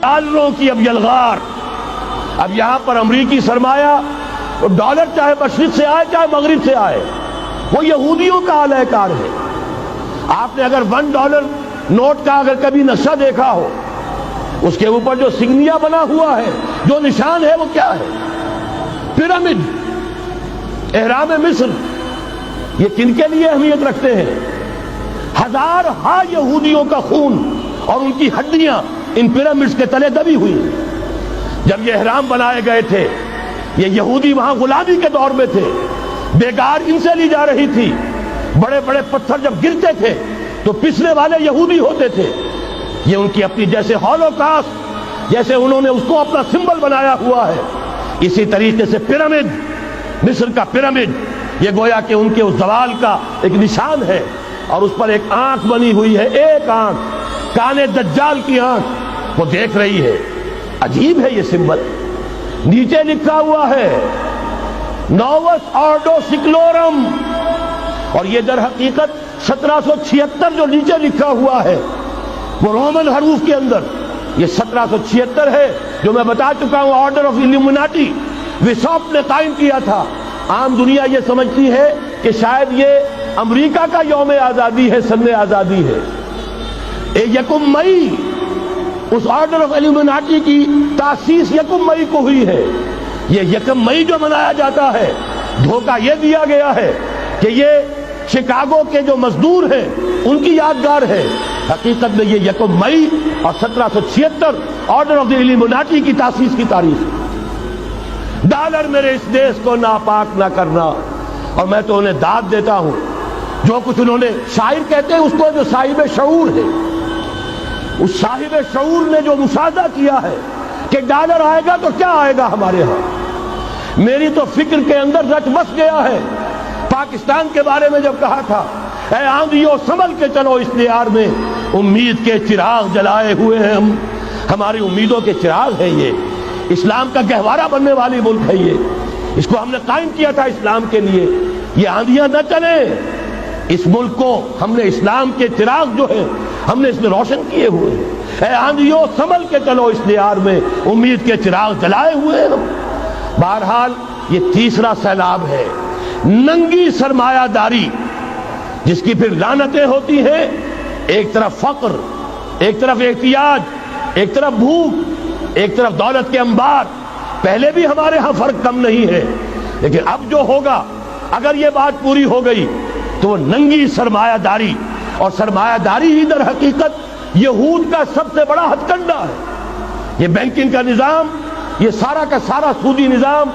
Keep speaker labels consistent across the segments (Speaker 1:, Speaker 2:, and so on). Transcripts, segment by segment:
Speaker 1: ڈالروں کی اب یلغار. اب یہاں پر امریکی سرمایہ ڈالر چاہے مشرق سے آئے چاہے مغرب سے آئے وہ یہودیوں کا اعلی کار ہے. آپ نے اگر $1 نوٹ کا اگر کبھی نقشہ دیکھا ہو اس کے اوپر جو سگنیا بنا ہوا ہے جو نشان ہے وہ کیا ہے؟ پیرامڈ، احرام مصر. یہ کن کے لیے اہمیت رکھتے ہیں؟ ہزارہا یہودیوں کا خون اور ان کی ہڈیاں ان پیرامڈز کے تلے دبی ہوئی. جب یہ احرام بنائے گئے تھے یہ یہودی وہاں غلامی کے دور میں تھے، بیگار ان سے لی جا رہی تھی. بڑے بڑے پتھر جب گرتے تھے تو پسنے والے یہودی ہوتے تھے. یہ ان کی اپنی جیسے ہولوکاسٹ، جیسے انہوں نے اس کو اپنا سمبل بنایا ہوا ہے، اسی طریقے سے پیرامڈ، مصر کا پیرامڈ یہ گویا کہ ان کے اس زوال کا ایک نشان ہے. اور اس پر ایک آنکھ بنی ہوئی ہے، ایک آنکھ، کانے دجال کی آنکھ وہ دیکھ رہی ہے. عجیب ہے یہ سمبل. نیچے لکھا ہوا ہے نووس آرڈو سکلورم، اور یہ در حقیقت 1776 جو نیچے لکھا ہوا ہے وہ رومن حروف کے اندر یہ 1776 ہے جو میں بتا چکا ہوں آرڈر آف الومناٹی وسوپ نے قائم کیا تھا. عام دنیا یہ سمجھتی ہے کہ شاید یہ امریکہ کا یوم آزادی ہے، سن آزادی ہے. 1 مئی اس آرڈر آف الومناٹی کی تاسیس 1 مئی کو ہوئی ہے. یہ 1 مئی جو منایا جاتا ہے دھوکہ یہ دیا گیا ہے کہ یہ شکاگو کے جو مزدور ہیں ان کی یادگار ہے. حقیقت میں یہ 1 مئی اور 1776 آرڈر آف دی الومناٹی کی تاسیس کی تاریخ. ڈالر میرے اس دیش کو ناپاک نہ کرنا. اور میں تو انہیں داد دیتا ہوں جو کچھ انہوں نے، شاعر کہتے ہیں اس کو جو صاحب شعور ہے، اس صاحب شعور نے جو مشاہدہ کیا ہے کہ ڈالر آئے گا تو کیا آئے گا ہمارے ہاں. میری تو فکر کے اندر رچ بس گیا ہے. پاکستان کے بارے میں جب کہا تھا اے آندھیو سنبھل کے چلو اس دیار میں، امید کے چراغ جلائے ہوئے ہیں ہم. ہماری امیدوں کے چراغ ہے یہ. اسلام کا گہوارہ بننے والی ملک ہے یہ. اس کو ہم نے قائم کیا تھا اسلام کے لیے. یہ آندھیاں نہ چلیں. اس ملک کو ہم نے اسلام کے چراغ جو ہے ہم نے اس میں روشن کیے ہوئے ہیں. اے آندھیو سنبھل کے چلو اس دیار میں، امید کے چراغ جلائے ہوئے ہیں ہم. بہرحال یہ تیسرا سیلاب ہے، ننگی سرمایہ داری، جس کی پھر لعنتیں ہوتی ہیں. ایک طرف فقر، ایک طرف احتیاج، ایک طرف بھوک، ایک طرف دولت کے انبار. پہلے بھی ہمارے ہاں فرق کم نہیں ہے، لیکن اب جو ہوگا اگر یہ بات پوری ہو گئی تو وہ ننگی سرمایہ داری. اور سرمایہ داری ہی در حقیقت یہود کا سب سے بڑا ہتھ کنڈا ہے. یہ بینکنگ کا نظام، یہ سارا کا سارا سودی نظام،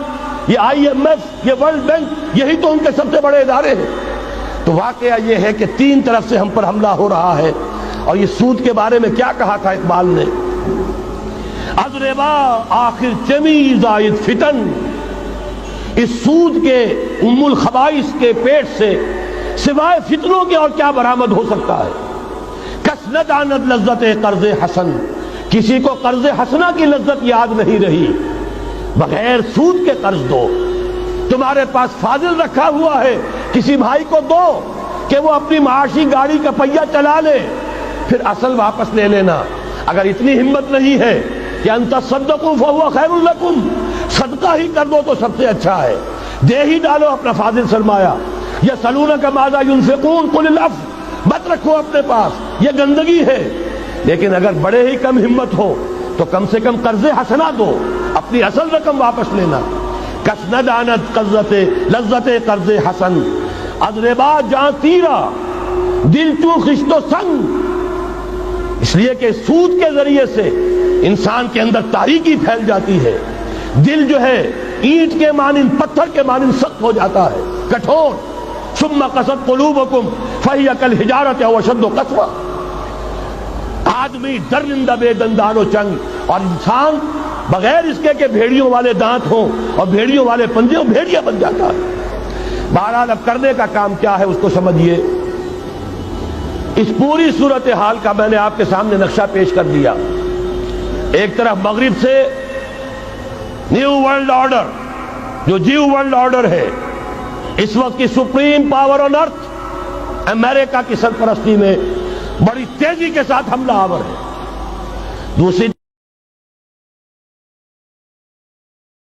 Speaker 1: یہ IMF، یہ ورلڈ بینک، یہی تو ان کے سب سے بڑے ادارے ہیں. تو واقعہ یہ ہے کہ 3 طرف سے ہم پر حملہ ہو رہا ہے. اور یہ سود کے بارے میں کیا کہا تھا اقبال نے؟ از ربا آخر چمی زائد فتن، اس سود کے ام الخبائث کے پیٹ سے سوائے فتنوں کے اور کیا برآمد ہو سکتا ہے؟ کس نہ داند لذت قرض حسن، کسی کو قرض حسنہ کی لذت یاد نہیں رہی. بغیر سود کے قرض دو. تمہارے پاس فاضل رکھا ہوا ہے کسی بھائی کو دو کہ وہ اپنی معاشی گاڑی کا پہیہ چلا لے، پھر اصل واپس لے لینا. اگر اتنی ہمت نہیں ہے کہ ان تصدقوا فهو خیر لکم، صدقہ ہی کر دو تو سب سے اچھا ہے. دے ہی ڈالو اپنا فاضل سرمایہ. یسألونک ماذا ينفقون قل العفو، مت رکھو اپنے پاس، یہ گندگی ہے. لیکن اگر بڑے ہی کم ہمت ہو تو کم سے کم قرض حسنہ دو، اپنی اصل رقم واپس لینا. کس نہ دانت لذت قرض حسن، از ربا جاں تیرا دل چوں خشت و سنگ. اس لیے کہ سود کے ذریعے سے انسان کے اندر تاریکی پھیل جاتی ہے. دل جو ہے اینٹ کے مانند، پتھر کے مانند سخت ہو جاتا ہے، کٹھور. ثم قست قلوبکم فہی کالحجارۃ او اشد قسوہ. آدمی درندہ بے دندان و چنگ، اور انسان بغیر اس کے کہ بھیڑیوں والے دانت ہوں اور بھیڑیوں والے پنجے ہوں بھیڑیا بن جاتا ہے. بہرحال اب کرنے کا کام کیا ہے اس کو سمجھیے. اس پوری صورتحال کا میں نے آپ کے سامنے نقشہ پیش کر دیا. ایک طرف مغرب سے نیو ورلڈ آرڈر، جو جیو ورلڈ آرڈر ہے، اس وقت کی سپریم پاور آن ارتھ امریکہ کی سرپرستی میں بڑی تیزی کے ساتھ حملہ آور ہے. دوسری